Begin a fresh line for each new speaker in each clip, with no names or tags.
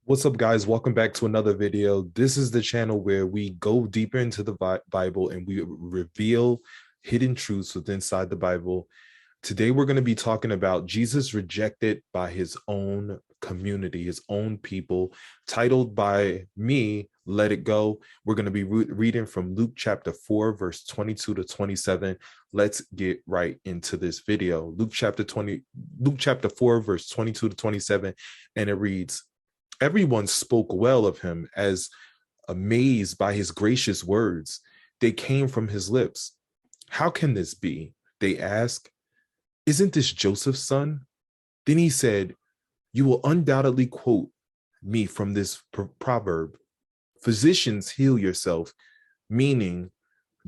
What's up, guys? Welcome back to another video. This is the channel where we go deeper into the Bible and we reveal hidden truths within inside the Bible. Today, we're going to be talking about Jesus rejected by his own community, his own people, titled by me, Let It Go. We're going to be reading from Luke chapter 4, verse 22 to 27. Let's get right into this video. Luke chapter 4, verse 22 to 27, and it reads, "Everyone spoke well of him, as amazed by his gracious words. They came from his lips. 'How can this be?' they asked. 'Isn't this Joseph's son?' Then he said, 'You will undoubtedly quote me from this proverb, physicians, heal yourself,' meaning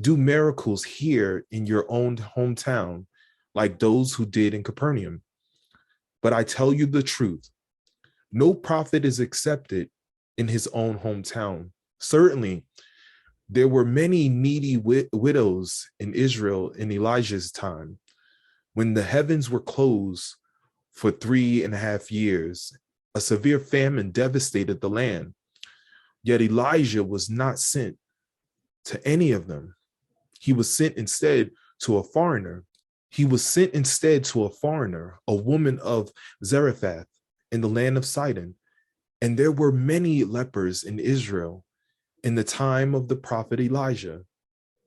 do miracles here in your own hometown, like those who did in Capernaum. But I tell you the truth, no prophet is accepted in his own hometown. Certainly, there were many needy widows in Israel in Elijah's time, when the heavens were closed for 3.5 years. A severe famine devastated the land. Yet Elijah was not sent to any of them. He was sent instead to a foreigner. A woman of Zarephath, in the land of Sidon. And there were many lepers in Israel in the time of the prophet Elijah,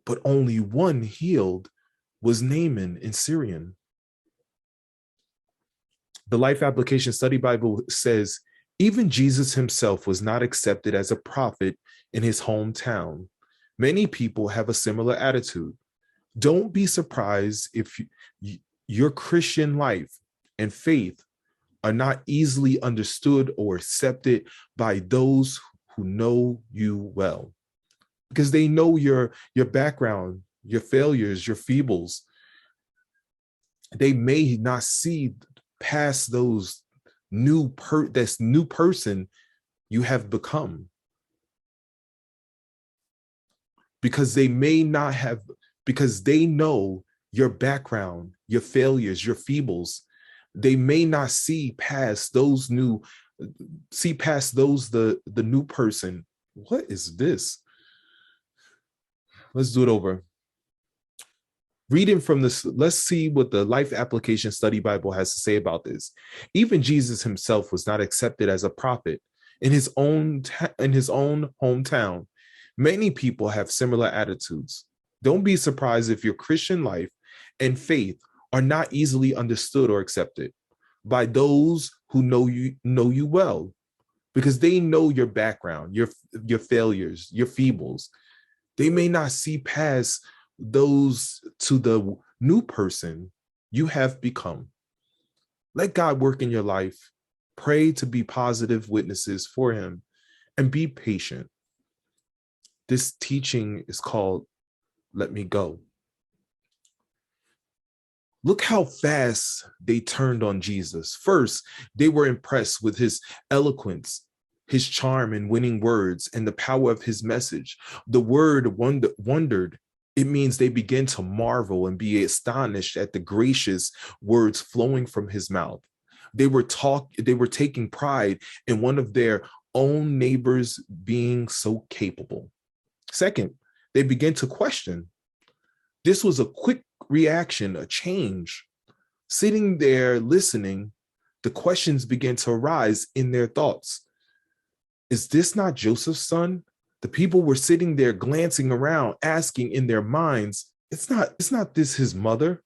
but only one healed was Naaman in Syrian." The Life Application Study Bible says, "Even Jesus himself was not accepted as a prophet in his hometown. Many people have a similar attitude. Don't be surprised if your Christian life and faith are not easily understood or accepted by those who know you well, because they know your background, your failures, your feebles. They may not see past those new person you have become, because they know your background, your failures, your feebles. They may not see past the new person. What is this? Let's do it over. Reading from this, let's see what the Life Application Study Bible has to say about this. "Even Jesus himself was not accepted as a prophet in his own hometown. Many people have similar attitudes. Don't be surprised if your Christian life and faith are not easily understood or accepted by those who know you well, because they know your background, your failures, your feebles. They may not see past those to the new person you have become. Let God work in your life. Pray to be positive witnesses for him and be patient." This teaching is called Let Me Go. Look how fast they turned on Jesus. First, they were impressed with his eloquence, his charm and winning words, and the power of his message. The word wondered. It means they began to marvel and be astonished at the gracious words flowing from his mouth. They were taking pride in one of their own neighbors being so capable. Second, they began to question. This was a quick reaction, a change. Sitting there listening, the questions began to arise in their thoughts. Is this not Joseph's son? The people were sitting there glancing around, asking in their minds, it's not this his mother,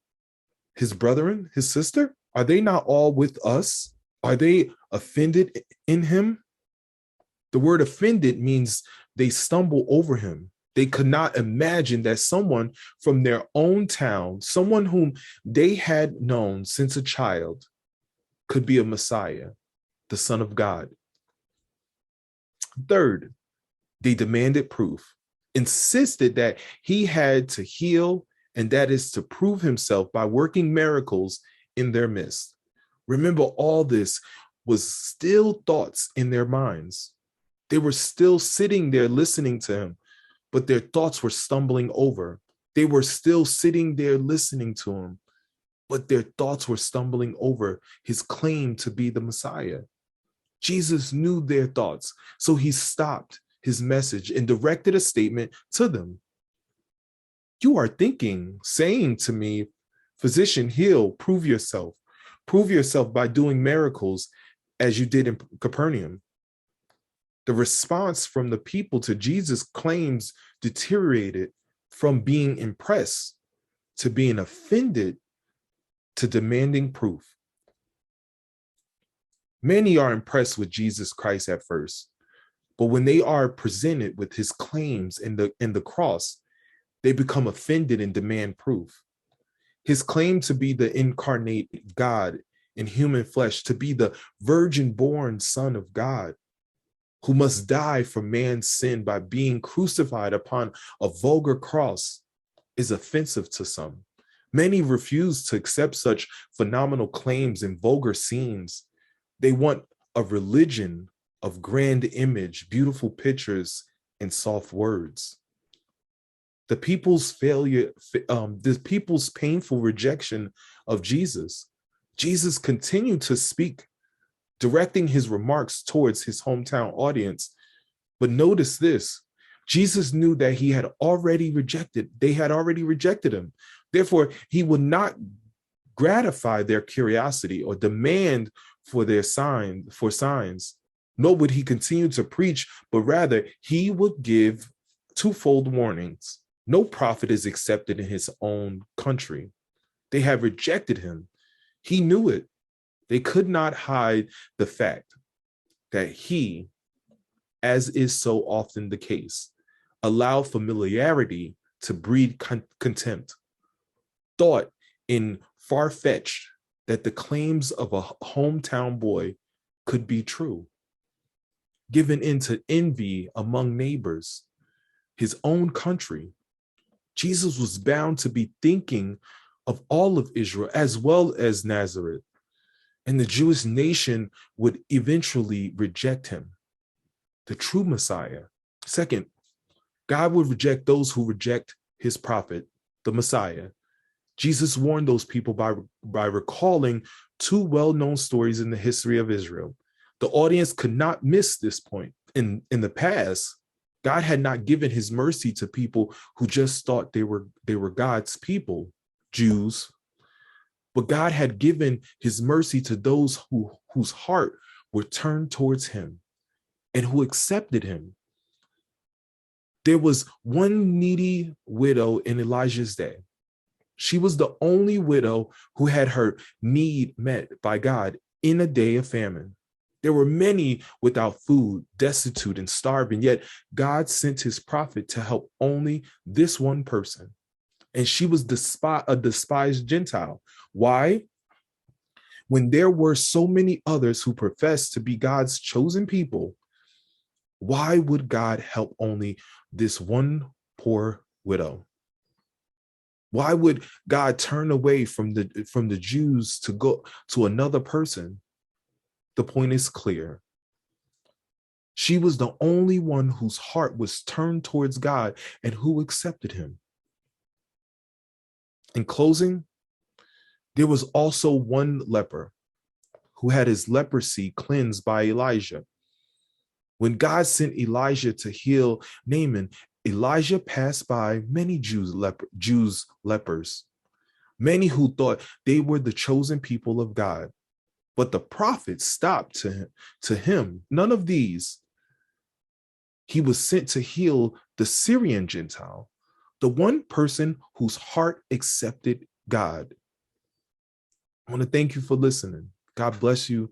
his brethren, his sister? Are they not all with us? Are they offended in him? The word offended means they stumble over him. They could not imagine that someone from their own town, someone whom they had known since a child, could be a Messiah, the Son of God. Third, they demanded proof, insisted that he had to heal, and that is to prove himself by working miracles in their midst. Remember, all this was still thoughts in their minds. They were still sitting there listening to him, but their thoughts were stumbling over. They were still sitting there listening to him, but their thoughts were stumbling over his claim to be the Messiah. Jesus knew their thoughts, so he stopped his message and directed a statement to them. You are thinking, saying to me, physician, heal, prove yourself. Prove yourself by doing miracles as you did in Capernaum. The response from the people to Jesus' claims deteriorated from being impressed to being offended to demanding proof. Many are impressed with Jesus Christ at first, but when they are presented with his claims in the cross, they become offended and demand proof. His claim to be the incarnate God in human flesh, to be the virgin-born Son of God, who must die for man's sin by being crucified upon a vulgar cross, is offensive to some. Many refuse to accept such phenomenal claims and vulgar scenes. They want a religion of grand image, beautiful pictures, and soft words. The people's painful rejection of Jesus. Jesus continued to speak, directing his remarks towards his hometown audience. But notice this, Jesus knew that they had already rejected him. Therefore, he would not gratify their curiosity or demand for signs, nor would he continue to preach, but rather he would give twofold warnings. No prophet is accepted in his own country. They have rejected him. He knew it. They could not hide the fact that he, as is so often the case, allowed familiarity to breed contempt. Thought in far-fetched that the claims of a hometown boy could be true. Given into envy among neighbors, his own country, Jesus was bound to be thinking of all of Israel as well as Nazareth, and the Jewish nation would eventually reject him, the true Messiah. Second, God would reject those who reject his prophet, the Messiah. Jesus warned those people by recalling two well-known stories in the history of Israel. The audience could not miss this point. In the past, God had not given his mercy to people who just thought they were God's people, Jews, but God had given his mercy to those whose heart were turned towards him and who accepted him. There was one needy widow in Elijah's day. She was the only widow who had her need met by God in a day of famine. There were many without food, destitute, and starving, yet God sent his prophet to help only this one person. And she was a despised Gentile. Why? When there were so many others who professed to be God's chosen people, why would God help only this one poor widow? Why would God turn away from the Jews to go to another person? The point is clear. She was the only one whose heart was turned towards God and who accepted him. In closing, there was also one leper who had his leprosy cleansed by Elijah. When God sent Elijah to heal Naaman, Elijah passed by many lepers, many who thought they were the chosen people of God. But the prophet stopped to him, none of these. He was sent to heal the Syrian Gentile, the one person whose heart accepted God. I want to thank you for listening. God bless you.